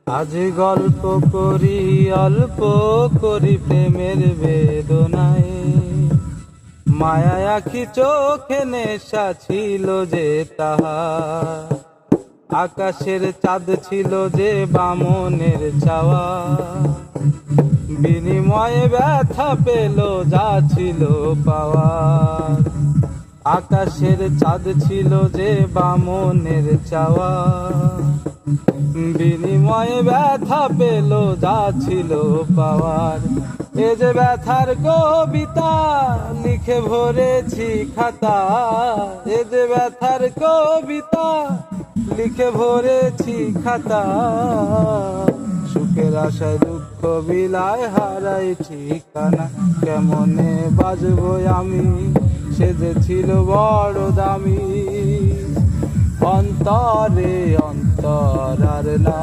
আজ গল্প করি অল্প করি প্রেমের বেদনায়, মায়া আখি চোখে নেশা ছিল যে তাহার, আকাশের চাঁদ ছিল যে বামনের চাওয়া, বিনিময়ে ব্যথা পেল যা ছিল পাওয়ার। আকাশের চাঁদ ছিল যে বামনের চাওয়া, বিনিময়ে ব্যথা পেল যা ছিল পাওয়ার। এ যে ব্যথার কবিতা লিখে ভরেছি খাতা, এ যে ব্যথার কবিতা লিখে ভরেছি খাতা। সুখের আশায় দুঃখ বিলায় হারাই ঠিকানা, কেমনে বাজবো আমি সে যে ছিল বড় দামি। অন্তরে অন্তর আর না।